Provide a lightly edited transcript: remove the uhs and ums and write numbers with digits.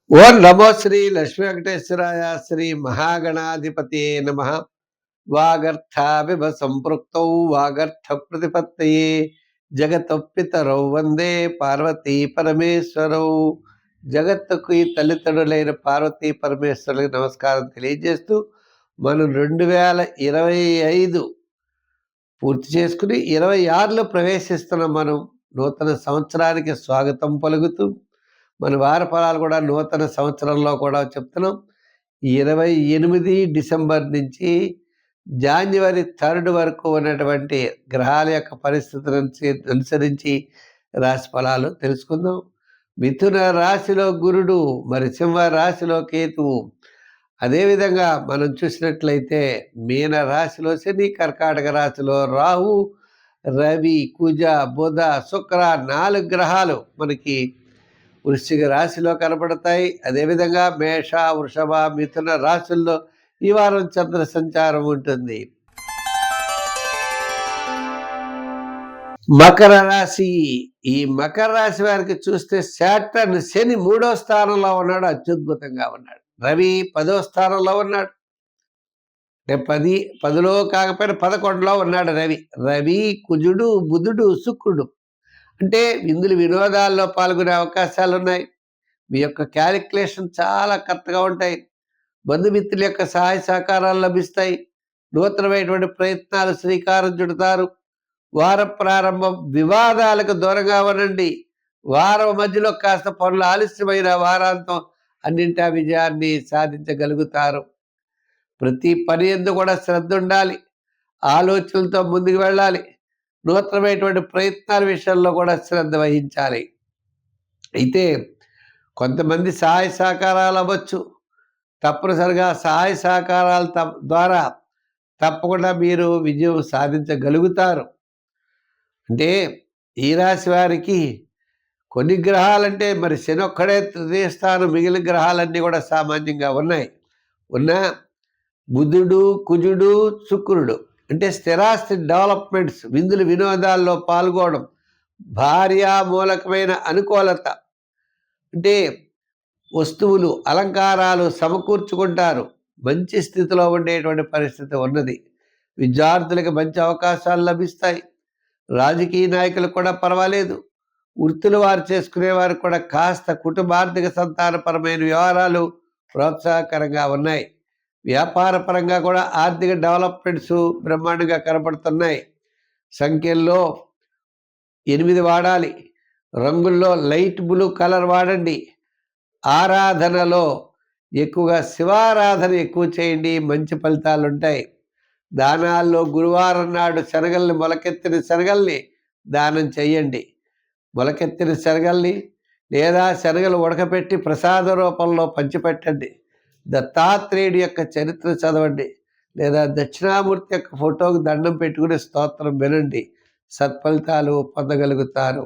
ఓం నమో శ్రీ లక్ష్మీ వెంకటేశ్వరాయ శ్రీ మహాగణాధిపతియే నమః. వాగర్థావివ సంపృక్తౌ వాగర్థ ప్రతిపత్తయే జగతః పితరౌ వందే పార్వతీ పరమేశ్వరౌ. జగత్తుకు ఈ తల్లిదండ్రులైన పార్వతీ పరమేశ్వరులకు నమస్కారం తెలియజేస్తూ మనం 2025 పూర్తి చేసుకుని 26లో ప్రవేశిస్తున్న మనం నూతన సంవత్సరానికి స్వాగతం పలుకుతూ మన వార ఫలాలు కూడా నూతన సంవత్సరంలో కూడా చెప్తున్నాం. 28 డిసెంబర్ నుంచి జాన్యువరి 3 వరకు ఉన్నటువంటి గ్రహాల యొక్క పరిస్థితులను అనుసరించి రాశి ఫలాలు తెలుసుకుందాం. మిథున రాశిలో గురుడు, మరి సింహ రాశిలో కేతువు, అదేవిధంగా మనం చూసినట్లయితే మీన రాశిలో శని, కర్కాటక రాశిలో రాహు, రవి, కుజ, బుధ, శుక్ర 4 గ్రహాలు మనకి వృశ్చిక రాశిలో కనపడతాయి. అదేవిధంగా మేష, వృషభ, మిథున రాశుల్లో ఈ వారం చంద్ర సంచారం ఉంటుంది. మకర రాశి, ఈ మకర రాశి వారికి చూస్తే శాటర్న్ శని 3వ స్థానంలో ఉన్నాడు, అత్యద్భుతంగా ఉన్నాడు. రవి 10వ స్థానంలో ఉన్నాడు, అంటే 10లో కాకపోయినా 11లో ఉన్నాడు రవి. రవి, కుజుడు, బుధుడు, శుక్రుడు, అంటే విందులు వినోదాల్లో పాల్గొనే అవకాశాలు ఉన్నాయి. మీ యొక్క క్యాలిక్యులేషన్ చాలా కరెక్ట్గా ఉంటాయి. బంధుమిత్రుల యొక్క సహాయ సహకారాలు లభిస్తాయి. నూతనమైనటువంటి ప్రయత్నాలు శ్రీకారం చుడతారు. వార ప్రారంభం వివాదాలకు దూరంగా ఉండండి. వారం మధ్యలో కాస్త పనులు ఆలస్యమైన వారాంతం అన్నింటా విజయాన్ని సాధించగలుగుతారు. ప్రతి పని యందు కూడా శ్రద్ధ ఉండాలి. ఆలోచనలతో ముందుకు వెళ్ళాలి. నూతనమైనటువంటి ప్రయత్నాల విషయంలో కూడా శ్రద్ధ వహించాలి. అయితే కొంతమంది సహాయ సహకారాలు అవ్వచ్చు. తప్పనిసరిగా సహాయ సహకారాల ద్వారా తప్పకుండా మీరు విజయం సాధించగలుగుతారు. అంటే ఈ రాశి వారికి కొన్ని గ్రహాలంటే మరి శని ఒక్కడే తృతీయ స్థానం, మిగిలిన గ్రహాలన్నీ కూడా సామాన్యంగా ఉన్నాయి. బుధుడు, కుజుడు, శుక్రుడు, అంటే స్థిరాస్తి డెవలప్మెంట్స్, విందులు వినోదాల్లో పాల్గొనడం, భార్యామూలకమైన అనుకూలత, అంటే వస్తువులు అలంకారాలు సమకూర్చుకుంటారు. మంచి స్థితిలో ఉండేటువంటి పరిస్థితి ఉన్నది. విద్యార్థులకు మంచి అవకాశాలు లభిస్తాయి. రాజకీయ నాయకులు కూడా పర్వాలేదు. వృత్తులు వారు చేసుకునేవారు కూడా కాస్త కుటుంబార్థిక సంతానపరమైన వ్యవహారాలు ప్రోత్సాహకరంగా ఉన్నాయి. వ్యాపార పరంగా కూడా ఆర్థిక డెవలప్మెంట్స్ బ్రహ్మాండంగా కనపడుతున్నాయి. సంఖ్యల్లో 8 వాడాలి. రంగుల్లో లైట్ బ్లూ కలర్ వాడండి. ఆరాధనలో ఎక్కువగా శివారాధన ఎక్కువ చేయండి, మంచి ఫలితాలు ఉంటాయి. దానాల్లో గురువారం నాడు మొలకెత్తిన శనగల్ని దానం చేయండి. మొలకెత్తిన శనగల్ని లేదా శనగలు ఉడకపెట్టి ప్రసాద రూపంలో పంచిపెట్టండి. దత్తాత్రేయుడి యొక్క చరిత్ర చదవండి, లేదా దక్షిణామూర్తి యొక్క ఫోటోకి దండం పెట్టుకుని స్తోత్రం వినండి. సత్ఫలితాలు పొందగలుగుతారు.